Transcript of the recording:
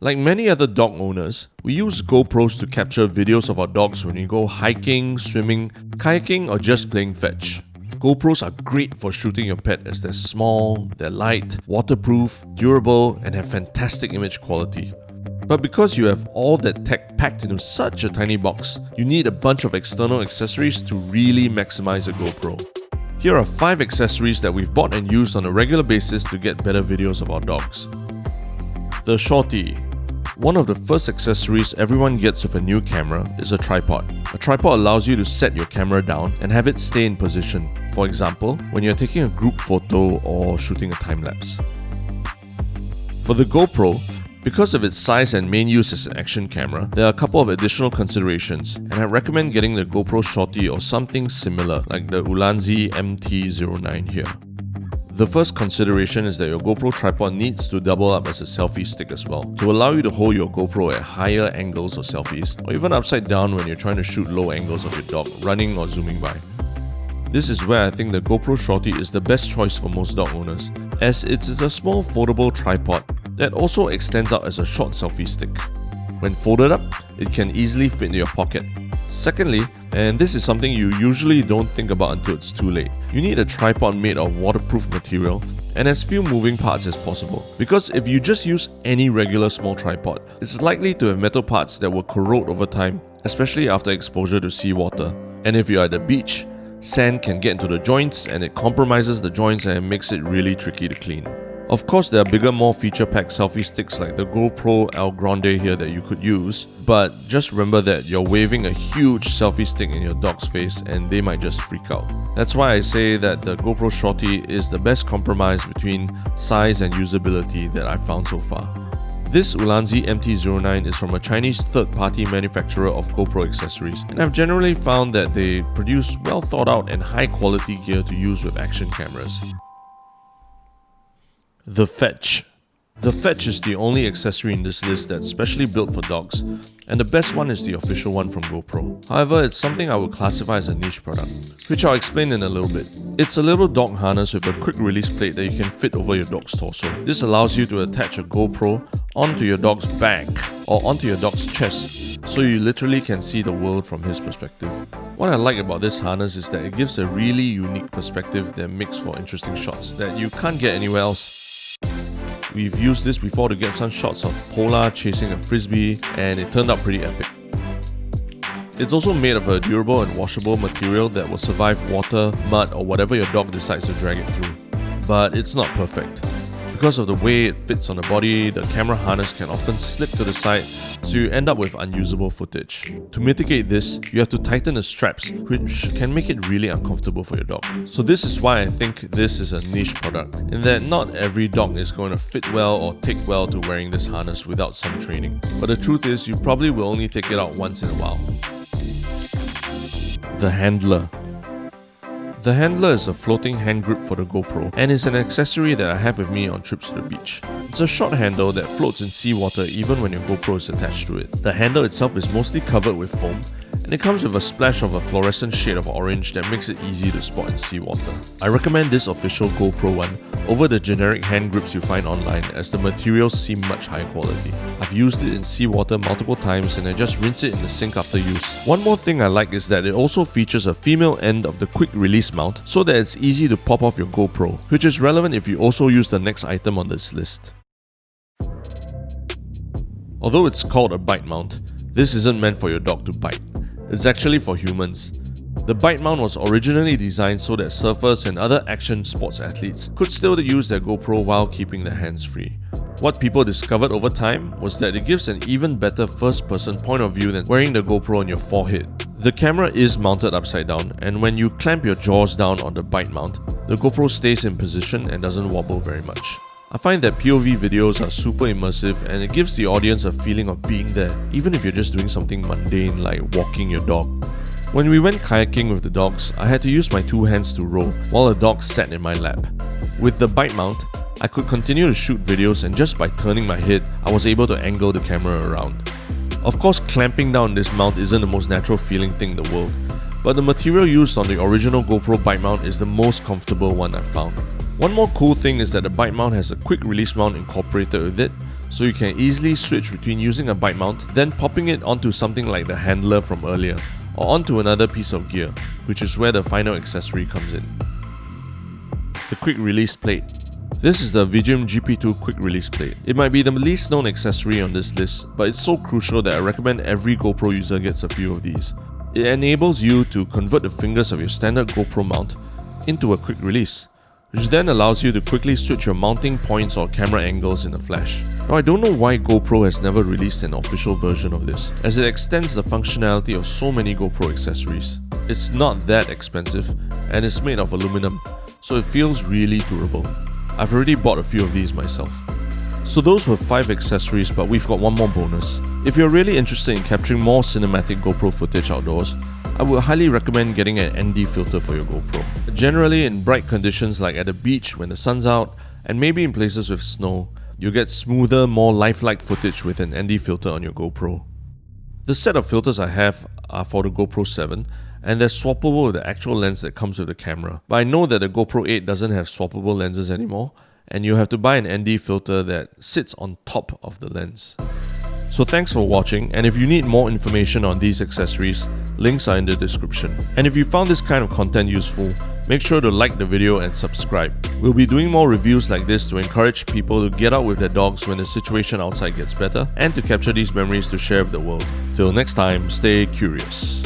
Like many other dog owners, we use GoPros to capture videos of our dogs when we go hiking, swimming, kayaking, or just playing fetch. GoPros are great for shooting your pet as they're small, they're light, waterproof, durable, and have fantastic image quality. But because you have all that tech packed into such a tiny box, you need a bunch of external accessories to really maximize a GoPro. Here are 5 accessories that we've bought and used on a regular basis to get better videos of our dogs. The Shorty. One of the first accessories everyone gets with a new camera is a tripod. A tripod allows you to set your camera down and have it stay in position. For example, when you're taking a group photo or shooting a time-lapse. For the GoPro, because of its size and main use as an action camera, there are a couple of additional considerations, and I recommend getting the GoPro Shorty or something similar like the Ulanzi MT09 here. The first consideration is that your GoPro tripod needs to double up as a selfie stick as well, to allow you to hold your GoPro at higher angles of selfies, or even upside down when you're trying to shoot low angles of your dog running or zooming by. This is where I think the GoPro Shorty is the best choice for most dog owners, as it is a small foldable tripod that also extends out as a short selfie stick. When folded up, it can easily fit into your pocket. Secondly, and this is something you usually don't think about until it's too late, you need a tripod made of waterproof material and as few moving parts as possible. Because if you just use any regular small tripod, it's likely to have metal parts that will corrode over time, especially after exposure to seawater. And if you're at the beach, sand can get into the joints and it compromises the joints and it makes it really tricky to clean. Of course, there are bigger, more feature-packed selfie sticks like the GoPro El Grande here that you could use, but just remember that you're waving a huge selfie stick in your dog's face and they might just freak out. That's why I say that the GoPro Shorty is the best compromise between size and usability that I've found so far. This Ulanzi MT09 is from a Chinese third-party manufacturer of GoPro accessories, and I've generally found that they produce well thought out and high-quality gear to use with action cameras. The Fetch. The Fetch is the only accessory in this list that's specially built for dogs, and the best one is the official one from GoPro. However, it's something I would classify as a niche product, which I'll explain in a little bit. It's a little dog harness with a quick release plate that you can fit over your dog's torso. This allows you to attach a GoPro onto your dog's back or onto your dog's chest, so you literally can see the world from his perspective. What I like about this harness is that it gives a really unique perspective that makes for interesting shots that you can't get anywhere else. We've used this before to get some shots of Polar chasing a frisbee, and it turned out pretty epic. It's also made of a durable and washable material that will survive water, mud, or whatever your dog decides to drag it through. But it's not perfect. Because of the way it fits on the body, the camera harness can often slip to the side, so you end up with unusable footage. To mitigate this, you have to tighten the straps, which can make it really uncomfortable for your dog. So this is why I think this is a niche product, in that not every dog is going to fit well or take well to wearing this harness without some training. But the truth is, you probably will only take it out once in a while. The Handler. The Handler is a floating hand grip for the GoPro and is an accessory that I have with me on trips to the beach. It's a short handle that floats in seawater even when your GoPro is attached to it. The handle itself is mostly covered with foam, and it comes with a splash of a fluorescent shade of orange that makes it easy to spot in seawater. I recommend this official GoPro one over the generic hand grips you find online, as the materials seem much higher quality. I've used it in seawater multiple times and I just rinse it in the sink after use. One more thing I like is that it also features a female end of the quick release mount so that it's easy to pop off your GoPro, which is relevant if you also use the next item on this list. Although it's called a bite mount, this isn't meant for your dog to bite. It's actually for humans. The bite mount was originally designed so that surfers and other action sports athletes could still use their GoPro while keeping their hands free. What people discovered over time was that it gives an even better first-person point of view than wearing the GoPro on your forehead. The camera is mounted upside down, and when you clamp your jaws down on the bite mount, the GoPro stays in position and doesn't wobble very much. I find that POV videos are super immersive and it gives the audience a feeling of being there, even if you're just doing something mundane like walking your dog. When we went kayaking with the dogs, I had to use my two hands to row while the dog sat in my lap. With the bite mount, I could continue to shoot videos, and just by turning my head, I was able to angle the camera around. Of course, clamping down this mount isn't the most natural feeling thing in the world, but the material used on the original GoPro bite mount is the most comfortable one I've found. One more cool thing is that the bite mount has a quick release mount incorporated with it, so you can easily switch between using a bike mount, then popping it onto something like the handler from earlier, or onto another piece of gear, which is where the final accessory comes in. The quick release plate. This is the Vigium GP2 quick release plate. It might be the least known accessory on this list, but it's so crucial that I recommend every GoPro user gets a few of these. It enables you to convert the fingers of your standard GoPro mount into a quick release, which then allows you to quickly switch your mounting points or camera angles in a flash. Now, I don't know why GoPro has never released an official version of this, as it extends the functionality of so many GoPro accessories. It's not that expensive, and it's made of aluminum, so it feels really durable. I've already bought a few of these myself. So those were 5 accessories, but we've got one more bonus. If you're really interested in capturing more cinematic GoPro footage outdoors, I would highly recommend getting an ND filter for your GoPro. Generally, in bright conditions like at the beach when the sun's out, and maybe in places with snow, you'll get smoother, more lifelike footage with an ND filter on your GoPro. The set of filters I have are for the GoPro 7, and they're swappable with the actual lens that comes with the camera. But I know that the GoPro 8 doesn't have swappable lenses anymore, and you have to buy an ND filter that sits on top of the lens. So thanks for watching, and if you need more information on these accessories, links are in the description. And if you found this kind of content useful, make sure to like the video and subscribe. We'll be doing more reviews like this to encourage people to get out with their dogs when the situation outside gets better, and to capture these memories to share with the world. Till next time, stay curious.